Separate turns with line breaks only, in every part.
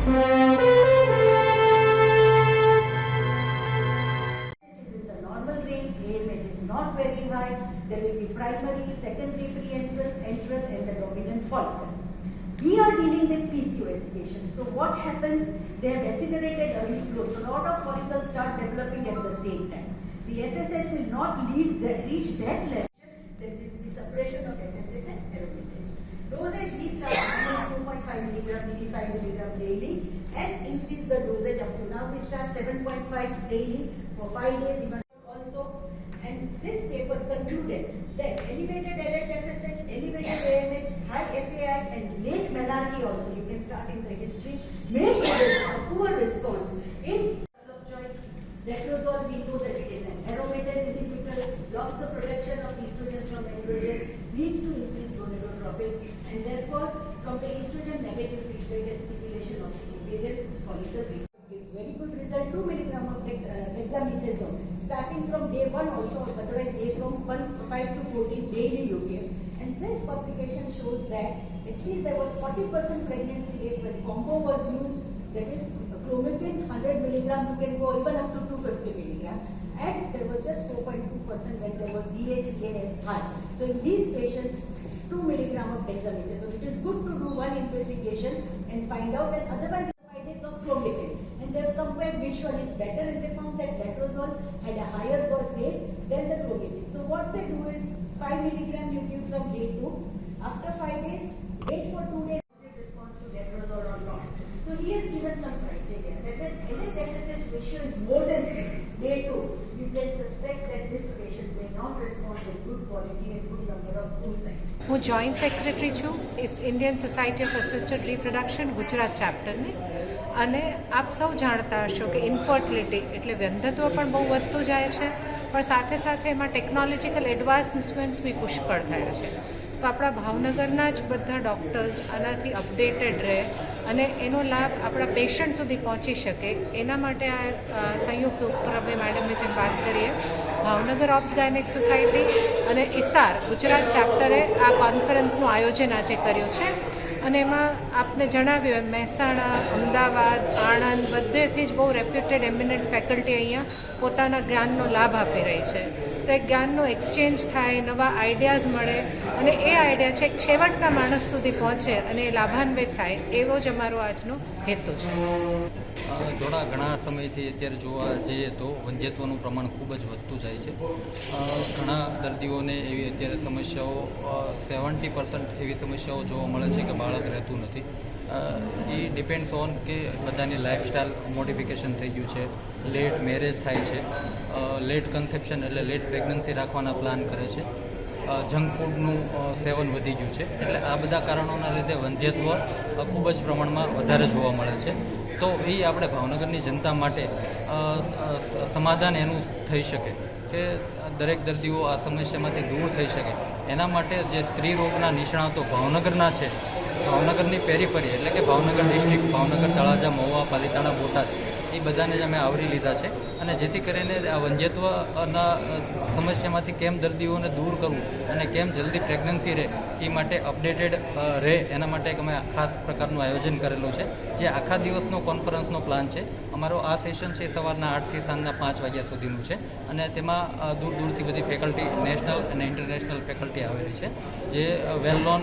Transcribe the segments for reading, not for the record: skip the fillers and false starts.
In the normal range, AMH is not very high. There will be primary, secondary pre-enteral, enteral, and the dominant follicle. We are dealing with PCOS patients. So what happens? They have accelerated early growth. So a lot of follicles start developing at the same time. The FSH will not reach that level. There will be suppression of FSH and aromatase. Dosage we start at 2.5 milligram, 5 milligram daily, and increase the dosage up to now. We start 7.5 daily for 5 days even also. And this paper concluded that elevated LH-FSH, elevated AMH, high FAI, and late menarche also, you can start in the history, may produce a poor response in of choice. Letrozole, we know that it is an aromatase inhibitor, blocks the production of estrogen from androgen, leads to increased gonadotropin, and therefore from the estrogen negative feedback and stimulation of the ovarian follicle gives very good result. 2 milligram of dexamethasone starting from day 1 also, otherwise day from 5 to 14 daily you give. And this publication shows that at least there was 40% pregnancy rate when combo was used, that is clomiphene 100 milligram, you can go even up to 250 milligram, and there was just 4.2% when there was DHEAS high. So in these patients, 2 milligram of dexamethasone. It is good to do one investigation and find out that otherwise it is of clomiphene. And they have compared which one is better, and they found that letrozole had a higher birth rate than the clomiphene. So what they do is 5 milligram you give from day 2. After 5 days, wait for 2 days. Response to letrozole or not. So he has given some criteria that when LH-FSH ratio is more than 3, day 2, you can suspect that this patient may not respond with good quality and good number of oocytes.
હું joint secretary છું Indian society of assisted reproduction Gujarat ચેપ્ટરની. અને આપ સૌ જાણતા હશો કે infertility એટલે વંધત્વ પણ બહુ વધતું જાય છે, પણ સાથે સાથે એમાં ટેકનોલોજીકલ એડવાન્સમેન્ટ્સ બી પુષ્કળ થયા છે. તો આપણા ભાવનગરના જ બધા ડૉક્ટર્સ આનાથી અપડેટેડ રહે અને એનો લાભ આપણા પેશન્ટ સુધી પહોંચી શકે, એના માટે આ સંયુક્ત ઉપક્રમે મેડમે જેમ વાત કરીએ, ભાવનગર ઓબ્સ ગાયનેક સોસાયટી અને ઇસાર ગુજરાત ચેપ્ટરે આ કોન્ફરન્સનું આયોજન આજે કર્યું છે. અને એમાં આપને જણાવ્યું એમ મહેસાણા, અમદાવાદ, આણંદ બધેથી જ બહુ રેપ્યુટેડ એમિનન્ટ ફેકલ્ટી અહીંયા પોતાના જ્ઞાનનો લાભ આપી રહી છે. તો એ જ્ઞાનનો એક્સચેન્જ થાય, નવા આઈડિયાઝ મળે અને એ આઈડિયા છેક છેવટના માણસ સુધી પહોંચે અને એ લાભાન્વિત થાય, એવો જ અમારો આજનો હેતુ છે.
ઘણા સમયથી અત્યારે જોવા જઈએ તો વંધ્યત્વનું પ્રમાણ ખૂબ જ વધતું જાય છે. ઘણા દર્દીઓને એવી અત્યારે સમસ્યાઓ 70% એવી સમસ્યાઓ જોવા મળે છે કે બાળક રહેતું નથી. એ ડિપેન્ડ્સ ઓન કે બધાની લાઇફસ્ટાઇલ મોડિફિકેશન થઈ ગયું છે, લેટ મેરેજ થાય છે, લેટ કન્સેપ્શન એટલે લેટ પ્રેગ્નન્સી રાખવાના પ્લાન કરે છે, જંક ફૂડનું સેવન વધી ગયું છે. એટલે આ બધા કારણોના લીધે વંધ્યત્વ ખૂબ જ પ્રમાણમાં વધારે જોવા મળે છે. તો એ આપણે ભાવનગરની જનતા માટે સમાધાન એનું થઈ શકે કે દરેક દર્દીઓ આ સમસ્યામાંથી દૂર થઈ શકે, એના માટે જે સ્ત્રી રોગના નિષ્ણાતો ભાવનગરના છે, ભાવનગરની પેરીફરી એટલે કે ભાવનગર ડિસ્ટ્રિક્ટ, ભાવનગર, તળાજા, મહુવા, પાલિતાણા, બોટાદ, એ બધાને જ અમે આવરી લીધા છે. અને જેથી કરીને આ વંધ્યત્વના સમસ્યામાંથી કેમ દર્દીઓને દૂર કરવું અને કેમ જલ્દી પ્રેગ્નન્સી રહે એ માટે અપડેટેડ રહે એના માટે અમે ખાસ પ્રકારનું આયોજન કરેલું છે, જે આખા દિવસનો કોન્ફરન્સનો પ્લાન છે. અમારો આ સેશન છે સવારના 8 થી સાંજના 5 વાગ્યા સુધીનું છે. અને તેમાં દૂર દૂરથી બધી ફેકલ્ટી, નેશનલ અને ઇન્ટરનેશનલ ફેકલ્ટી આવેલી છે, જે વેલ નોન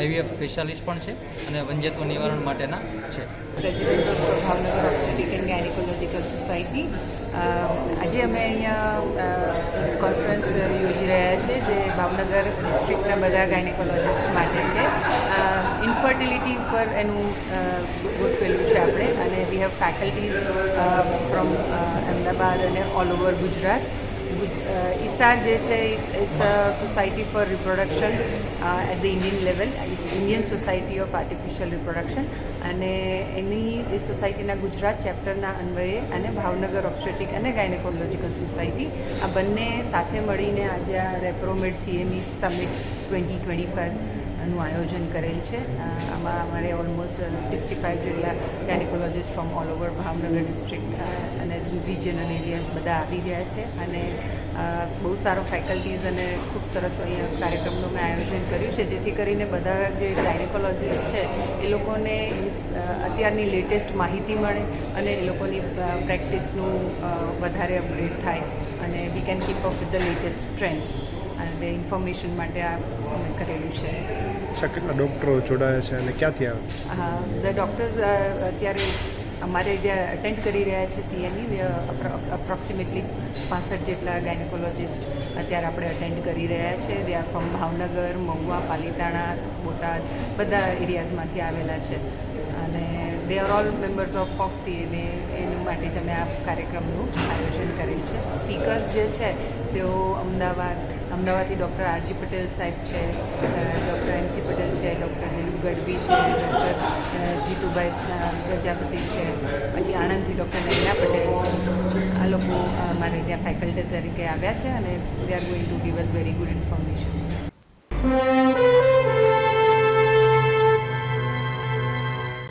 IVF સ્પેશિયાલિસ્ટ પણ છે અને વંધ્યત્વ નિવારણ માટેના છે.
President of Bhavnagar obstetric and gynaecological society. આજે અમે અહીંયા કોન્ફરન્સ યોજી રહ્યા છે, જે ભાવનગર ડિસ્ટ્રિક્ટના બધા ગાયનેકોલોજીસ્ટ માટે છે. ઇન્ફર્ટિલિટી ઉપર એનું ગોઠવેલું છે આપણે, અને we have faculties from Ahmedabad અને ઓલ ઓવર ગુજરાત. ISAR જે છે, it's a society for reproduction at the Indian level, Indian society of artificial reproduction, અને એની એ સોસાયટીના ગુજરાત ચેપ્ટરના અન્વયે અને ભાવનગર ઓબ્સ્ટેટિક અને ગાયનેકોલોજીકલ સોસાયટી આ બંને સાથે મળીને આજે આ રેપ્રોમેડ CME સમિટ 2025 નું આયોજન કરેલ છે. આમાં અમારે ઓલમોસ્ટ 65 જેટલા gynaecologist from all over Bhavnagar district અને રિજનલ એરિયાઝ બધા આવી રહ્યા છે અને બહુ સારો ફેકલ્ટીઝ અને ખૂબ સરસ અહીંયા કાર્યક્રમનું મેં આયોજન કર્યું છે, જેથી કરીને બધા જે ગાયનેકોલોજીસ્ટ છે એ લોકોને અત્યારની લેટેસ્ટ માહિતી મળે અને એ લોકોની પ્રેક્ટિસનું વધારે અપગ્રેડ થાય અને we can keep up with the latest trends અને ઇન્ફોર્મેશન માટે આ અમે કરેલું છે.
કેટલા ડૉક્ટરો જોડાયા છે અને ક્યાંથી આવે?
ધ ડૉક્ટર્સ અત્યારે અમારે જે અટેન્ડ કરી રહ્યા છે CME અપ્રોક્સિમેટલી 65 જેટલા ગાયનેકોલોજીસ્ટ અત્યારે આપણે અટેન્ડ કરી રહ્યા છે. They are from Bhavnagar, Mahuva, Palitana, Botad બધા એરિયાઝમાંથી આવેલા છે અને they are all members of FOGSI અને એનું માટે જ અમે આ કાર્યક્રમનું આયોજન કરેલ છે. સ્પીકર્સ જે છે તેઓ અમદાવાદથી ડૉક્ટર RG પટેલ સાહેબ છે, ડૉક્ટર MC પટેલ છે, ડૉક્ટર દિલીપ ગઢવી છે, ડૉક્ટર જીતુભાઈ પ્રજાપતિ છે, પછી આણંદથી ડૉક્ટર નૈના પટેલ છે. આ લોકો અમારે ત્યાં ફેકલ્ટી તરીકે આવ્યા છે અને they are going to give us very good information.